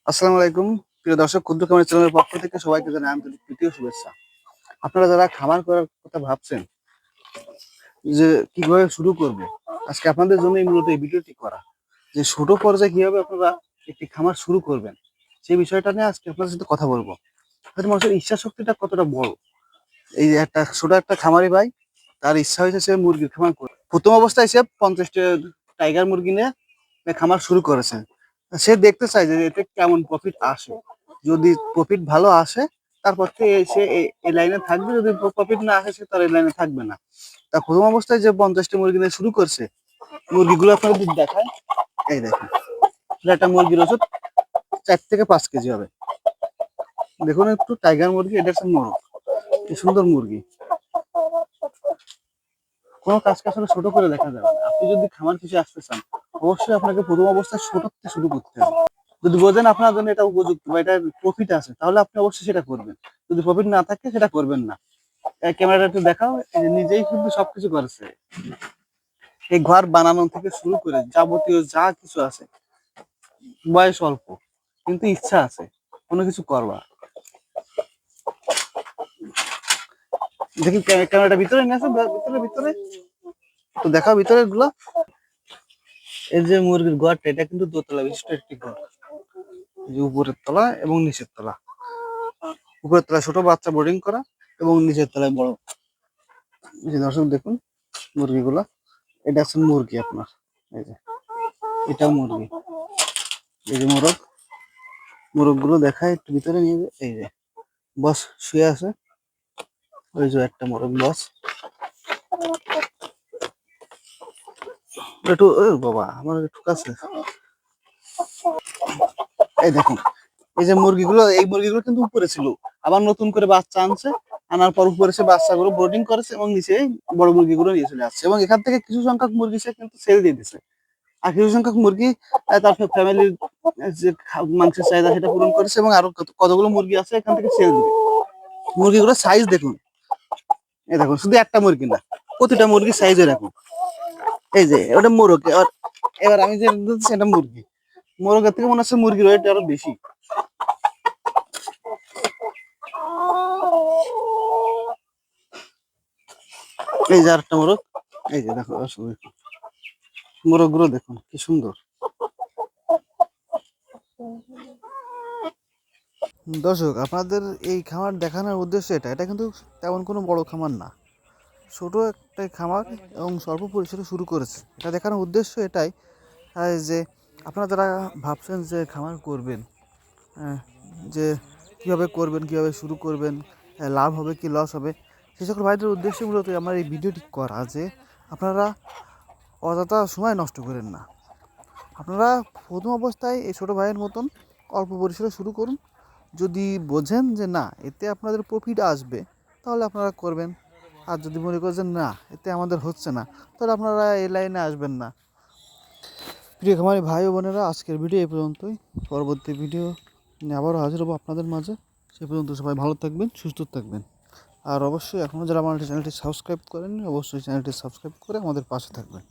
আসসালামু আলাইকুম প্রিয় দর্শক, ক্ষুদ্র খামার চ্যানেলের পক্ষ থেকে সবাইকে জানাই আন্তরিক প্রীতি ও শুভেচ্ছা। আপনারা যারা খামার করার কথা ভাবছেন যে কিভাবে শুরু করব, আজকে আপনাদের জন্য মূলত এই ভিডিওটি করা, যে ছোট পর্যায়ে কিভাবে আপনারা একটি খামার শুরু করবেন সেই বিষয়টা নিয়ে আজকে আপনাদের সাথে কথা বলবো। আপনাদের মানুষের ইচ্ছা শক্তিটা কতটা বড়। এই যে একটা ছোট একটা খামারি ভাই, তার ইচ্ছা হয়েছে সে মুরগির খামার করবে। প্রথম অবস্থায় সে 50টা টাইগার মুরগি নিয়ে খামার শুরু করেছে। সে দেখতে চায় যে এতে কেমন প্রফিট আসে। যদি প্রফিট ভালো আসে তারপর থেকে সে এই লাইনে থাকবে, যদি প্রফিট না আসে সে তার এই লাইনে থাকবে না। তা প্রথম অবস্থায় যে 50টা মুরগি নিয়ে শুরু করছে, মুরগিগুলো আপনাদের যদি দেখায়, এই দেখেন একটা মুরগির ওষুধ 4 থেকে 5 কেজি হবে। দেখুন একটু টাইগার মুরগি, এটা হচ্ছে মোরগ, কি সুন্দর মুরগি। কোনো কাজ আসলে ছোট করে দেখা যাবে না। আপনি যদি খামার কিছু আসতে চান, অবশ্যই আপনাকে প্রথম অবস্থায় ছোট থেকে শুরু করতে হবে। যদি বোঝেন আপনার জন্য এটা উপযুক্ত বা এটা প্রফিট আছে, তাহলে আপনি অবশ্যই সেটা করবেন। যদি প্রফিট না থাকে সেটা করবেন না। ক্যামেরাটা একটু দেখাও, এই যে নিজেই কিন্তু সবকিছু করেছে। এই ঘর বানানো থেকে শুরু করে যাবতীয় যা কিছু আছে। বয়স অল্প কিন্তু ইচ্ছা আছে কোনো কিছু করবার। দেখি ক্যামেরাটা ভিতরে নিয়ে আসো, ভিতরে ভিতরে তো দেখাও ভিতরে গুলো। এই যে মুরগির ঘরটা, এটা কিন্তু দোতলা বিশিষ্ট একটি ঘর। যে উপরের তলা এবং নিচের তলা, উপরের তলায় ছোট বাচ্চা বোর্ডিং করা এবং নিচের তলায় বড়। এই যে দর্শক দেখুন মুরগিগুলা, এটা হচ্ছে মুরগি আপনার। এই যে এটাও মুরগি, এই যে মোরগ। মোরগ গুলো দেখায় একটু ভিতরে নিয়ে যায়। এই যে বস শুয়ে আছে, ওই যে একটা মোরগ বস। একটু বাবা আমার একটু কাছে। এই দেখুন এই যে মুরগিগুলো, এই মুরগিগুলো কিন্তু উপরে ছিল, আবার নতুন করে বাচ্চা আনছে। আনার পর উপরে সে বাচ্চাগুলো ব্রোডিং করেছে এবং নিচে বড় মুরগিগুলো নিয়ে চলে আসছে, এবং এখান থেকে কিছু সংখ্যক মুরগি সে কিন্তু সেল দিয়ে দিচ্ছে। আর কিছু সংখ্যক মুরগি তার ফ্যামিলির যে মাংসের চাহিদা সেটা পূরণ করেছে, এবং আরো কতগুলো মুরগি আছে এখান থেকে সেল দিবে। মুরগিগুলোর সাইজ দেখুন, এই দেখুন শুধু একটা মুরগি না, প্রতিটা মুরগির সাইজ এরকম। এই যে ওটা মোরগ। এবার আমি যে সেটা মুরগি, মোরগের থেকে মনে হচ্ছে মুরগির ওয়েট আরো বেশি। এই যে আরেকটা মোরগ, এই যে দেখো মোরগ গুলো দেখুন কি সুন্দর। দর্শক, আপনাদের এই খামার দেখানোর উদ্দেশ্য এটা কিন্তু তেমন কোনো বড় খামার না, ছোট একটা খামার এবং স্বল্প পরিসরে শুরু করেছে। এটা দেখানোর উদ্দেশ্য এটাই যে আপনারা যারা ভাবছেন যে খামার করবেন, যে কীভাবে করবেন, কীভাবে শুরু করবেন, লাভ হবে কি লস হবে, সেই সকল ভাইদের উদ্দেশ্যে মূলত আমার এই ভিডিওটি করা, যে আপনারা অযথা সময় নষ্ট করেন না। আপনারা প্রথম অবস্থায় এই ছোটো ভাইয়ের মতন অল্প পরিসরে শুরু করুন। যদি বোঝেন যে না এতে আপনাদের প্রফিট আসবে, তাহলে আপনারা করবেন। আর যদি মনে করছেন না এতে আমাদের হচ্ছে না, তাহলে আপনারা এই লাইনে আসবেন না। প্রিয় খামারি ভাই ও বোনেরা, আজকের ভিডিও এই পর্যন্তই। পরবর্তী ভিডিও নিয়ে আবারও হাজির হবো আপনাদের মাঝে। সে পর্যন্ত সবাই ভালো থাকবেন, সুস্থ থাকবেন। আর অবশ্যই এখনও যারা আমার চ্যানেলটি সাবস্ক্রাইব করেন, অবশ্যই চ্যানেলটি সাবস্ক্রাইব করে আমাদের পাশে থাকবেন।